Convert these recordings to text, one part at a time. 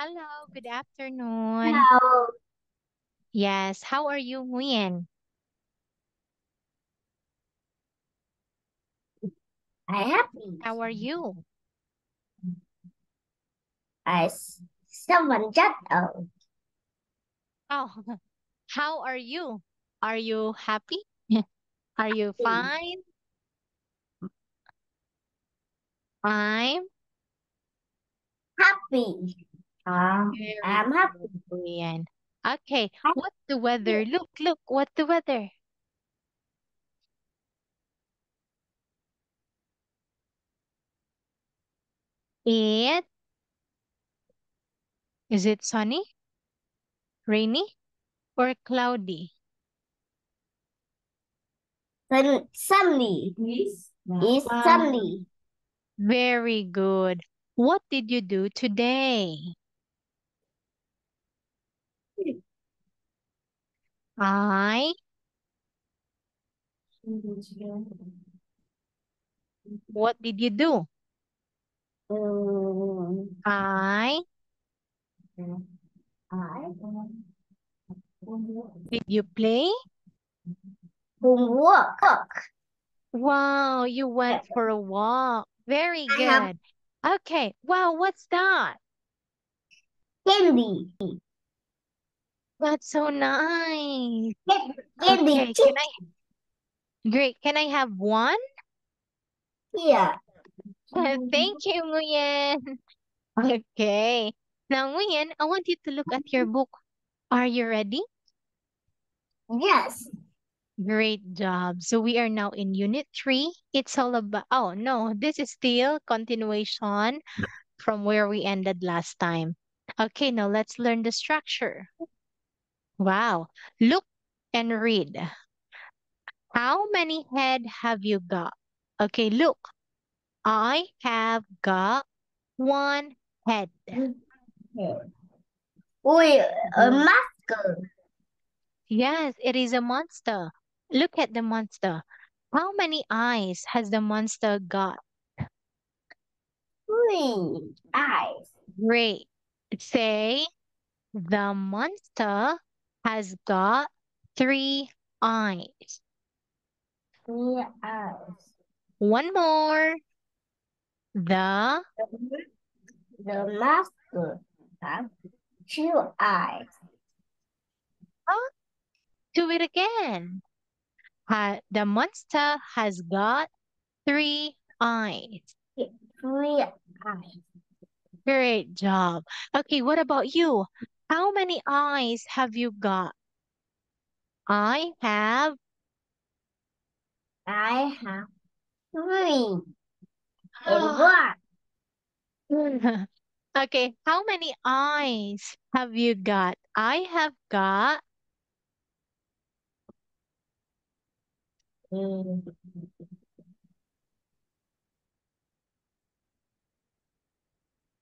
Hello, good afternoon. Hello, Yes, how are you, Nguyen? I happy. How are you? I someone just Oh, how are you? Are you happy? Are you fine? I'm happy. very I'm happy. good, Nguyen. Okay, what's the weather? Look, what's the weather? It is it sunny, rainy, or cloudy? Sunny. Yes. It's Wow, sunny. very good. What did you do today? I, what did you do? Um, I, I did you play? homework. Wow, you went for a walk. Very I have good. Okay. Wow, what's that? candy. That's so nice. Candy Okay, chip great. Can I have one? here. Thank you, Nguyen. Okay. Now, Nguyen, I want you to look at your book. Are you ready? Yes. Great job. So we are now in Unit 3. It's all about, oh no, this is still continuation from where we ended last time. Okay, now let's learn the structure. Wow. Look and read. How many head have you got? Okay, look. I have got one head. Ui, a Mm. masker. Yes, it is a monster. Look at the monster. How many eyes has the monster got? Ui, eyes. Great. Say the monster has got three eyes. Three eyes. One more. The The master have two eyes. huh? Do it again. The monster has got three eyes. Three eyes. Great job. Okay, what about you? How many eyes have you got? I have. I have three and one. Okay, how many eyes have you got? I have got. Mm,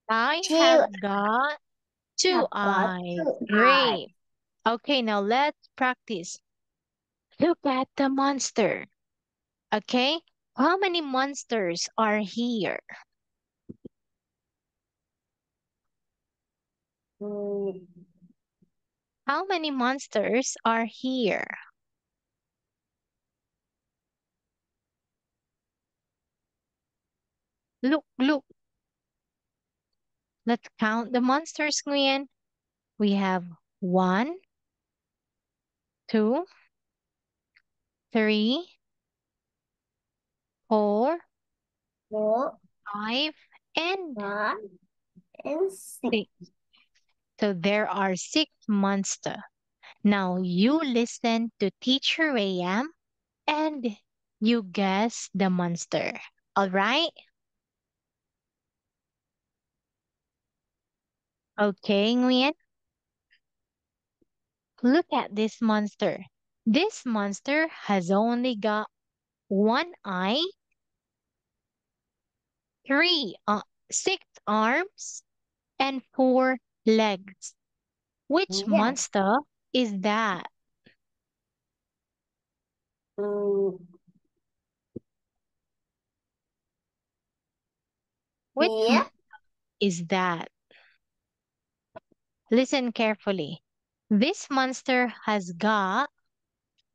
I two have got two have got eyes. two eyes. Great. Okay, now let's practice. Look at the monster. Okay, how many monsters are here? Mm, How many monsters are here? Look. Let's count the monsters, Nguyen. We have one, two, three, four, four, five, and five, and six. six. So there are six monsters. Now you listen to Teacher AM and you guess the monster. All right? Okay, Nguyen. Look at this monster. This monster has only got one eye, six arms, and four legs. Which Yes. monster is that? Mm, Which here, monster is that? Listen carefully. This monster has got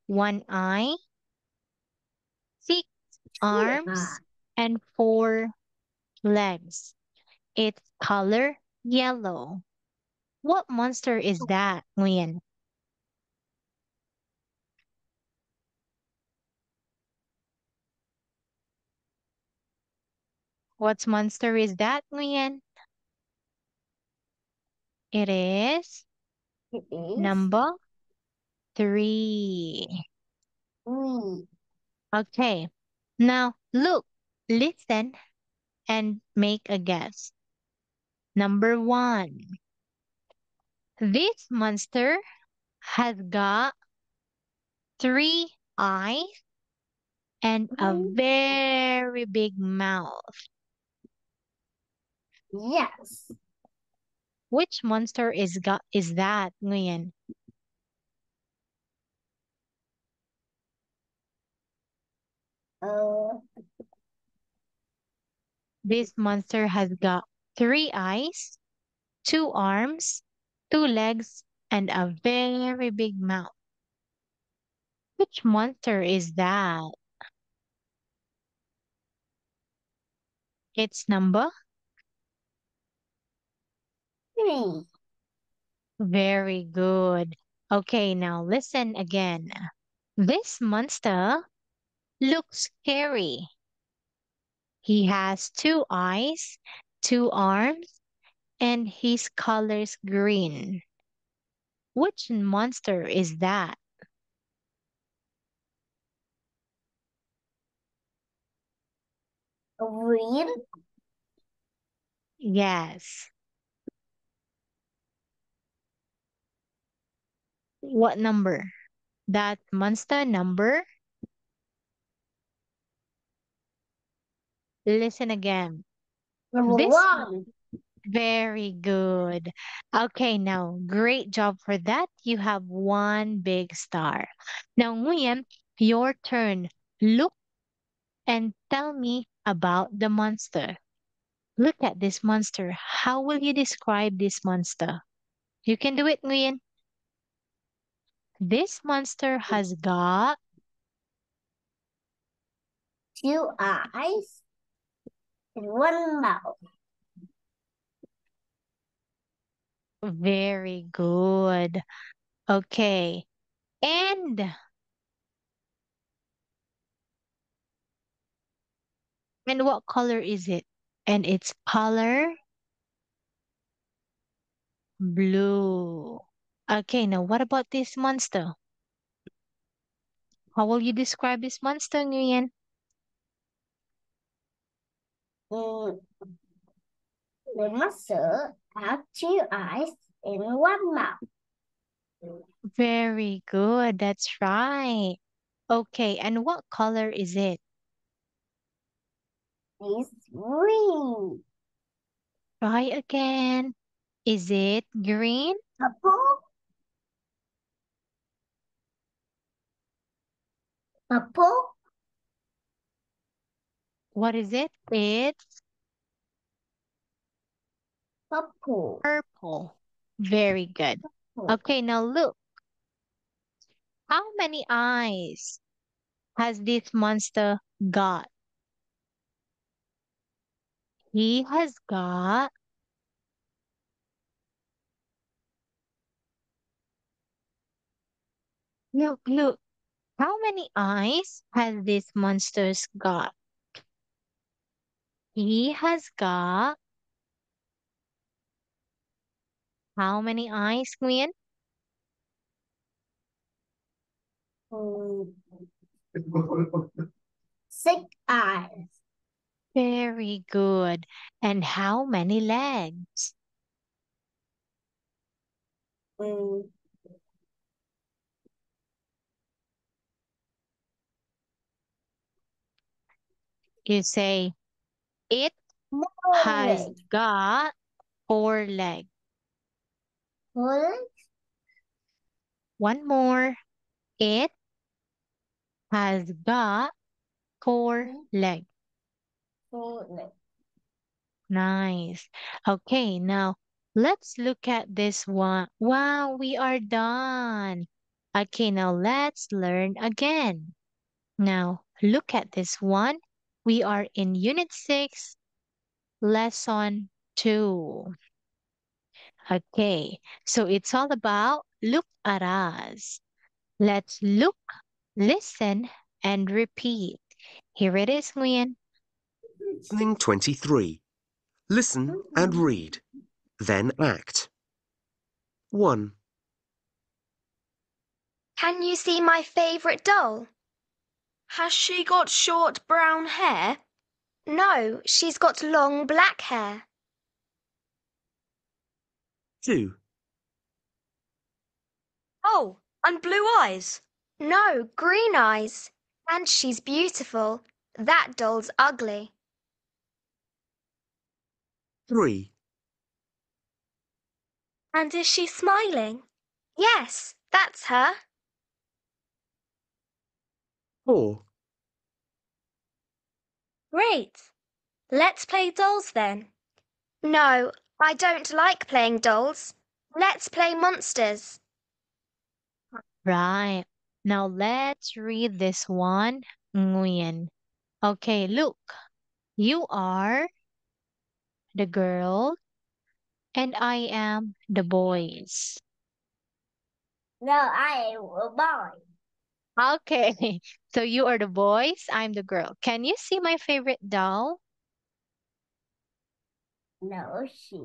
one eye, six Two arms, and four legs. Its color yellow. What monster is that, Nguyen? What monster is that, Nguyen? It is It is number three. three. Okay. Now look, listen, and make a guess. Number one. This monster has got three eyes and a Three. very big mouth. Yes. Which monster is that, Nguyen? Uh, This monster has got three eyes, two arms, two legs, and a very big mouth. Which monster is that? It's number three. very good. Okay, now listen again. This monster looks scary. He has two eyes, two arms, and his color's green. Which monster is that? Green. Yes. What number? That monster number? Listen again. Number This one. very good. Okay, now great job for that. You have one big star. Now, Nguyen, your turn. Look and tell me about the monster. Look at this monster. How will you describe this monster? You can do it, Nguyen. This monster has got Two eyes and one mouth. very good. Okay. And what color is it? And its color blue. Okay, now what about this monster? How will you describe this monster, Nguyen? Mm, the monster have two eyes and one mouth. Very good. That's right. Okay, and what color is it? It's green. Try again. Is it green? Purple. Purple. What is it? It's Purple. purple. Very good. Purple. Okay, now look. How many eyes has this monster got? He has got, look. How many eyes has this monster's got? He has got how many eyes, Nguyen? Mm, six eyes. Very good. And how many legs? Mm, You say it more has legs. got four legs. Four One more. It has got four legs. legs. Four legs. Nice. Okay, now Let's look at this one. Wow, we are done. Okay, now let's learn again. Now, look at this one. We are in Unit 6, Lesson 2. Okay, so it's all about look at us. Let's look, listen, and repeat. Here it is, Nguyen. Listening 23. Listen and read. Then act. 1, Can you see my favourite doll? Has she got short brown hair? No, she's got long black hair. 2, Oh, and blue eyes? No, green eyes. And she's beautiful. That doll's ugly. 3, And is she smiling? Yes, that's her. 4, Great. Let's play dolls then. No, I don't like playing dolls. Let's play monsters. Right. Now let's read this one, Nguyen. Okay, look. You are the girl and I am the boys. No, I am a boy. Okay, so you are the boys, I'm the girl. Can you see my favorite doll? No, she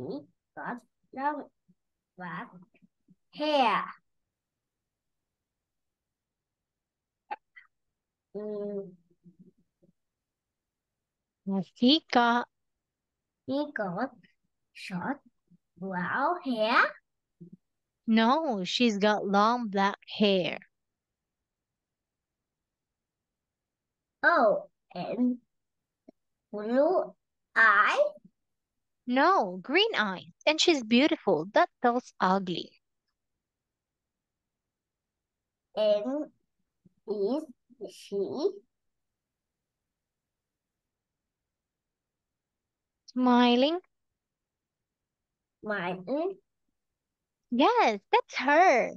got long black hair. Mm, Masika. he got short brown hair. No, she's got long black hair. Oh, and blue eye. No, green eyes. And she's beautiful. That doll's ugly. And is she Smiling? mine? Yes, that's her.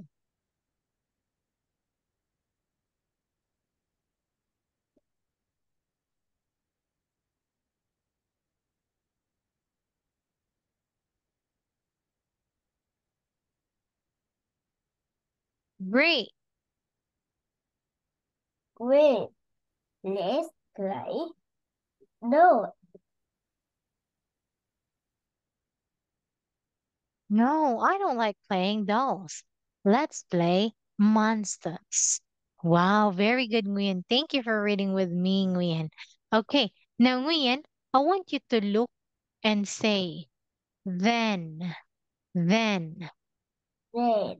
Great. Wait, let's play. No, No, I don't like playing dolls. Let's play monsters. Wow, very good, Nguyen. Thank you for reading with me, Nguyen. Okay, now, Nguyen, I want you to look and say, then, then. wait.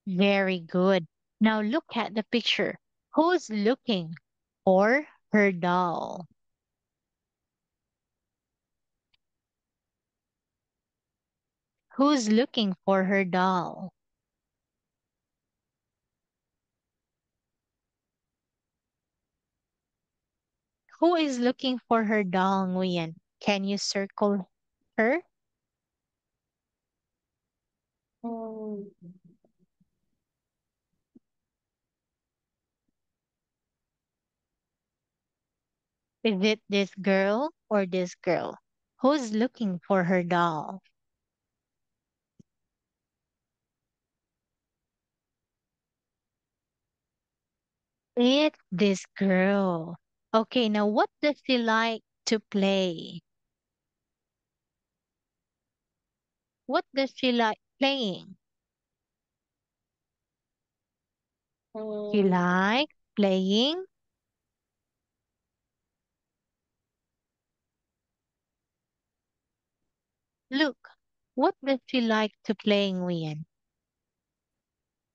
Very good. Now look at the picture. Who's looking for her doll? Who's looking for her doll? Who is looking for her doll, Nguyen? Can you circle her? Mm, Is it this girl or this girl? Who's looking for her doll? It's this girl. Okay, now what does she like to play? What does she like playing? She mm, likes playing. Look, what does she like to play, Nguyen?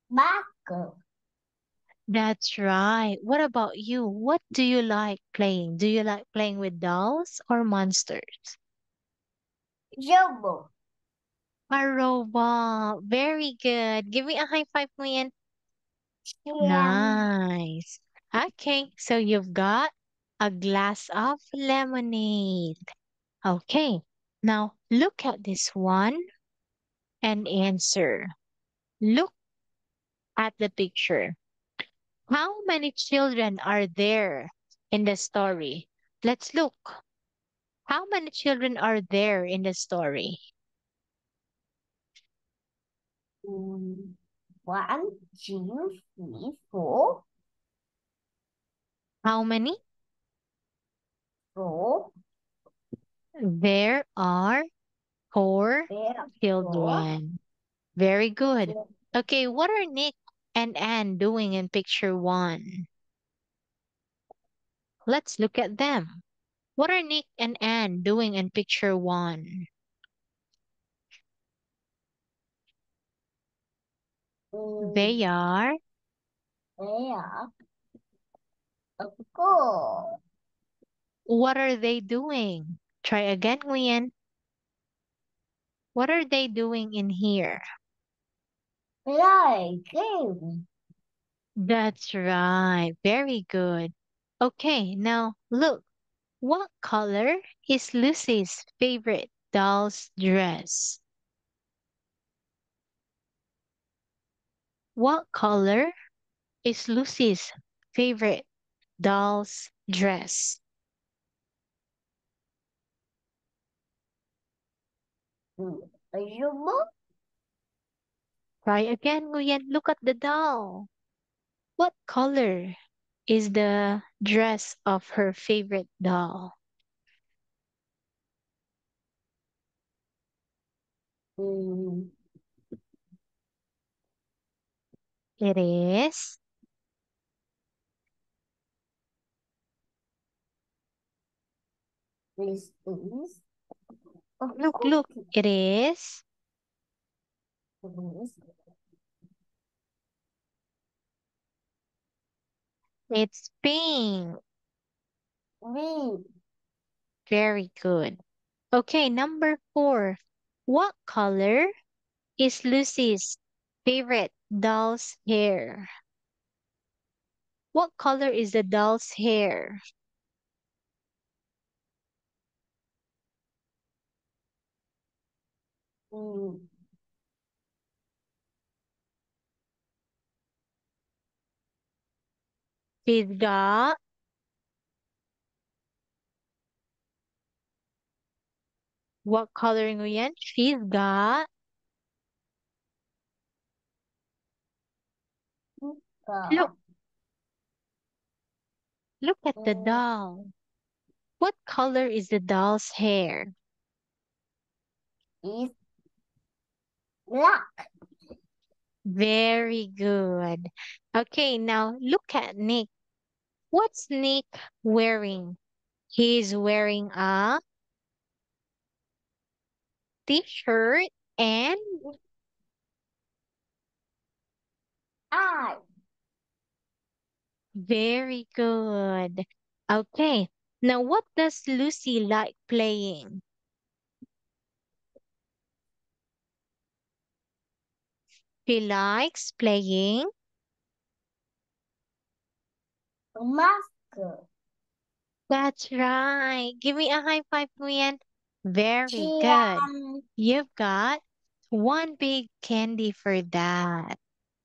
Buckle. That's right. What about you? What do you like playing? Do you like playing with dolls or monsters? Jumbo. A robot. Very good. Give me a high five, Nguyen. Yeah. Nice. Okay, so you've got a glass of lemonade. Okay, Now, look at this one and answer. Look at the picture. How many children are there in the story? Let's look. How many children are there in the story? One, two, three, four, How many? four. There are four There are four. children. Very good. Okay, what are Nick and Anne doing in picture one? Let's look at them. What are Nick and Anne doing in picture one? They are They are a school. What are they doing? Try again, Nguyen. What are they doing in here? Play game. That's right. Very good. Okay, now look. What color is Lucy's favorite doll's dress? What color is Lucy's favorite doll's dress? Jumbo. Try again, Nguyen. Look at the doll. What color is the dress of her favorite doll? It is. This is a Look. cookie. It is. This It's pink. me. Very good. Okay, number 4. What color is Lucy's favorite doll's hair? What color is the doll's hair? Mm. She's got what coloring again? She's got look, look at the doll. What color is the doll's hair? Is black. Very good. Okay, now look at Nick. What's Nick wearing? He's wearing a t-shirt and I. very good. Okay, now what does Lucy like playing? She likes playing. Mask. That's right. Give me a high five, Nguyen. Very good. Chiam. You've got one big candy for that.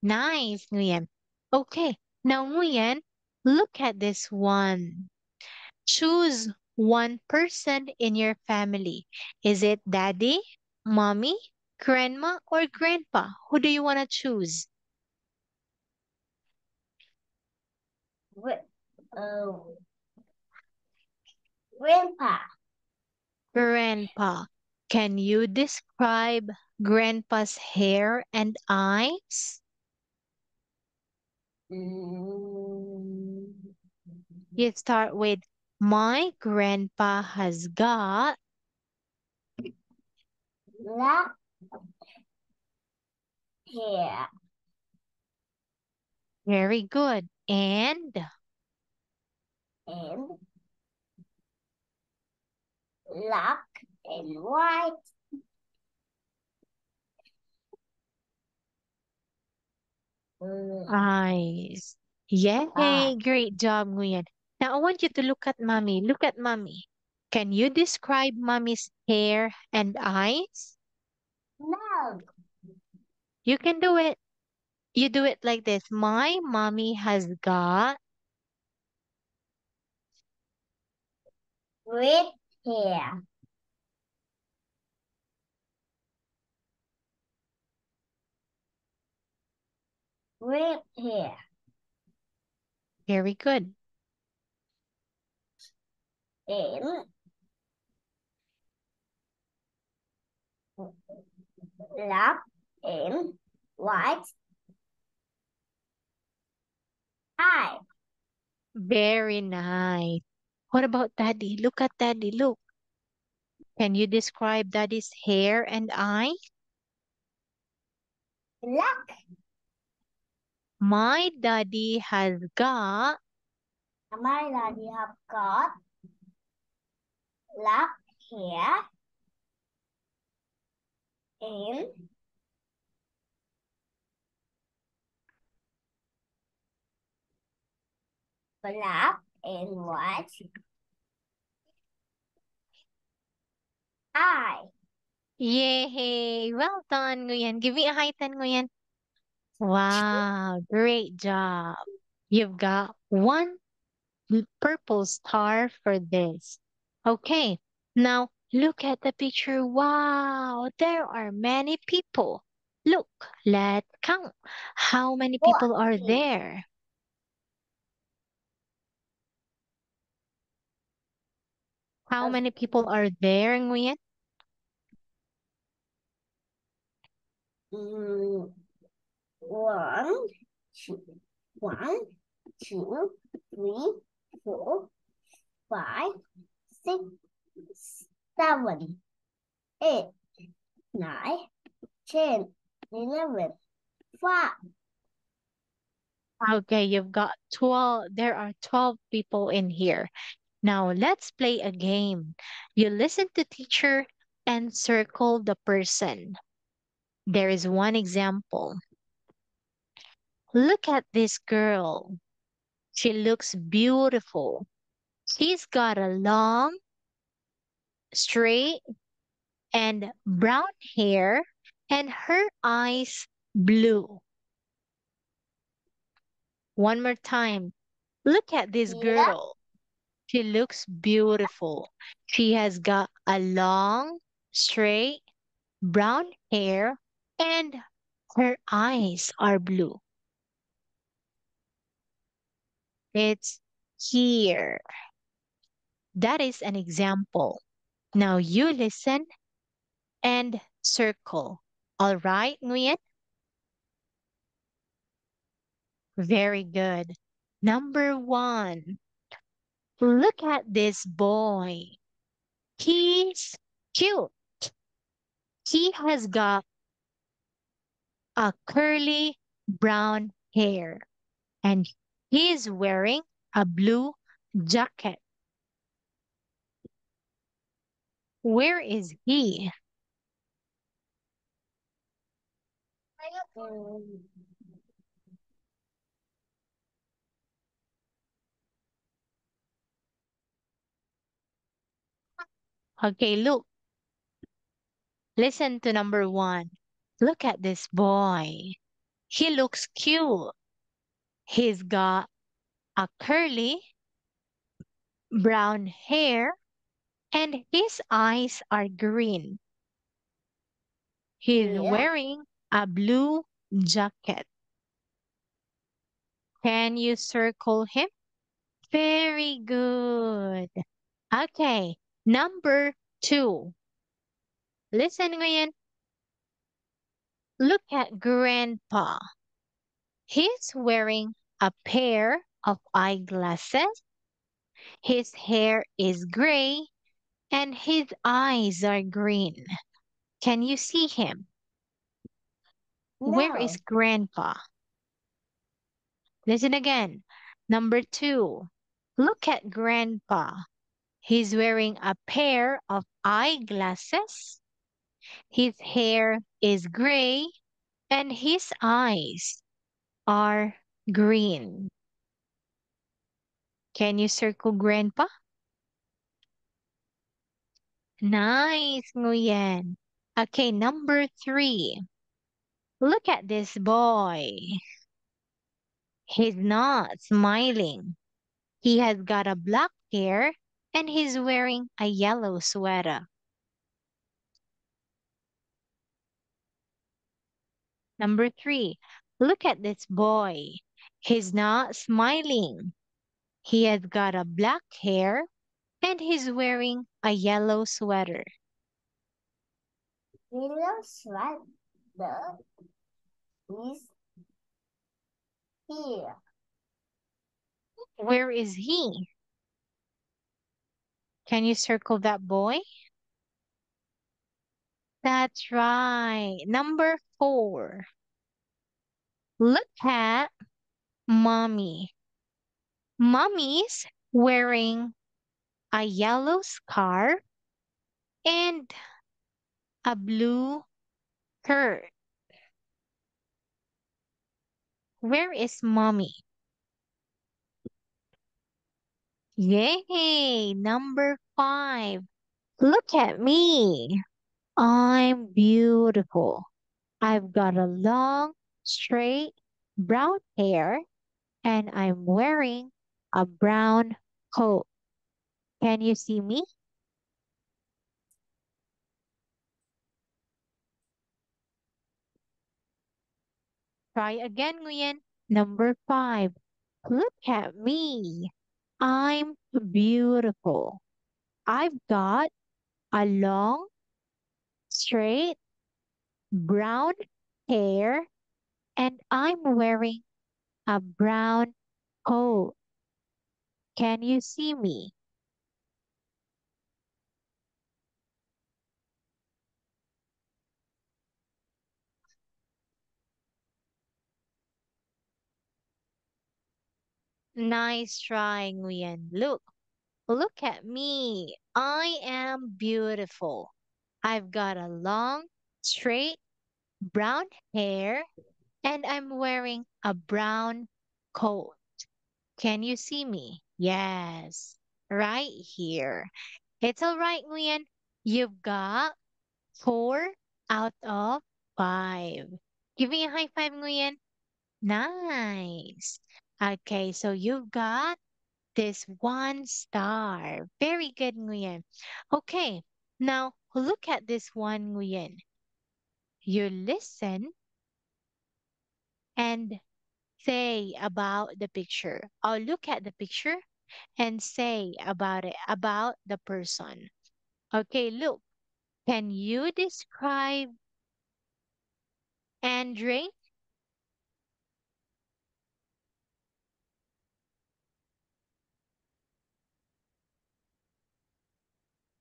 Nice, Nguyen. Okay, now Nguyen, look at this one. Choose one person in your family. Is it daddy, mommy, grandma, or grandpa? Who do you want to choose? Gra- uh, Grandpa. Grandpa. Can you describe grandpa's hair and eyes? Mm. You start with my grandpa has got. Black hair Very good. And and black and white. eyes. Yay, Ah, great job, Nguyen. Now I want you to look at mommy. Look at mommy. Can you describe mommy's hair and eyes? No. You can do it. You do it like this. My mommy has got Red hair. Red hair. very good. And black and white eye. Very nice. What about daddy? Look at daddy. Look. Can you describe daddy's hair and eyes? Black. My daddy has got My daddy have got black hair and black and white eye. yay! Well done, Nguyen. Give me a high 10, Nguyen. Wow, great job. You've got one purple star for this. Okay, now look at the picture. Wow, there are many people. Look, let's count. How many people are 14. there? How many people are there, Nguyen? Mm, one, two, one, two, three, four, five, six, seven, eight, nine, 10, 11, 12. Okay, you've got 12. There are 12 people in here. Now let's play a game. You listen to teacher and circle the person. There is one example. Look at this girl. She looks beautiful. She's got a long, straight, and brown hair, and her eyes blue. One more time. Look at this Yeah. girl. She looks beautiful. She has got a long, straight, brown hair, and her eyes are blue. It's here. That is an example. Now you listen and circle. All right, Nguyen? Very good. Number one, look at this boy. He's cute. He has got a curly brown hair and he's wearing a blue jacket. Where is he? Mm, Okay, look. Listen to number one. Look at this boy. He looks cute. He's got a curly brown hair and his eyes are green. He's yeah. wearing a blue jacket. Can you circle him? Very good. Okay, number two. Listen, Nguyen. Look at Grandpa. He's wearing a pair of eyeglasses. His hair is gray and his eyes are green. Can you see him? Where is No. Grandpa? Listen again. Number two. Look at Grandpa. He's wearing a pair of eyeglasses. His hair is gray and his eyes are green. Can you circle Grandpa? Nice, Nguyen. Okay, number 3. Look at this boy. He's not smiling. He has got a black hair and he's wearing a yellow sweater. Number 3. Look at this boy. He's not smiling. He has got a black hair and he's wearing a yellow sweater. Yellow sweater is here. Where is he? Can you circle that boy? That's right. Number 4. Look at mommy. Mommy's wearing a yellow scarf and a blue shirt. Where is mommy? Yay! Number 5. Look at me. I'm beautiful. I've got a long, straight, brown hair and I'm wearing a brown coat. Can you see me? Try again, Nguyen. Number 5. Look at me. I'm beautiful. I've got a long, straight, brown hair and I'm wearing a brown coat. Can you see me? Nice try, Nguyen. Look at me. I am beautiful. I've got a long, straight, brown hair and I'm wearing a brown coat. Can you see me? Yes, right here. It's all right, Nguyen. You've got 4 out of 5. Give me a high five, Nguyen. Nice. Okay, so you've got this 1 star. Very good, Nguyen. Okay, now look at this one, Nguyen. You listen and say about the picture. Or look at the picture and say about it, about the person. Okay, look. Can you describe Andre?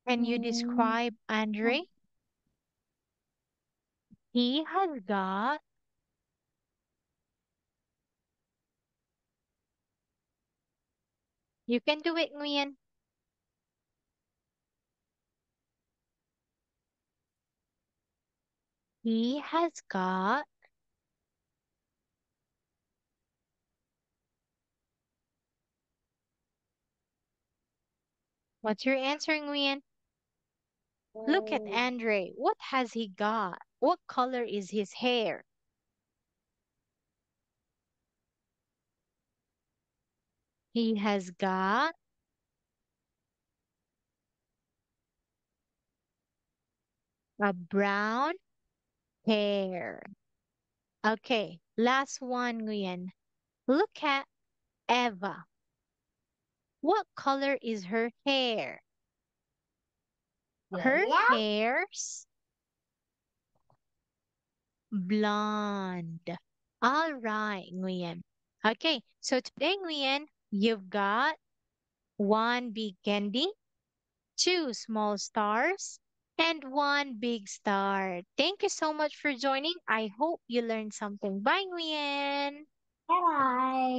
Can you Mm, describe Andre? He has got, you can do it, Nguyen. He has got, what's your answer, Nguyen? Look at mm, Andre. What has he got? What color is his hair? He has got a brown hair. Okay, last one, Nguyen. Look at Eva. What color is her hair? Her yellow. hair's blonde. All right, Nguyen. Okay, so today, Nguyen, you've got 1 big candy, 2 small stars, and 1 big star. Thank you so much for joining. I hope you learned something. Bye, Nguyen. Bye bye.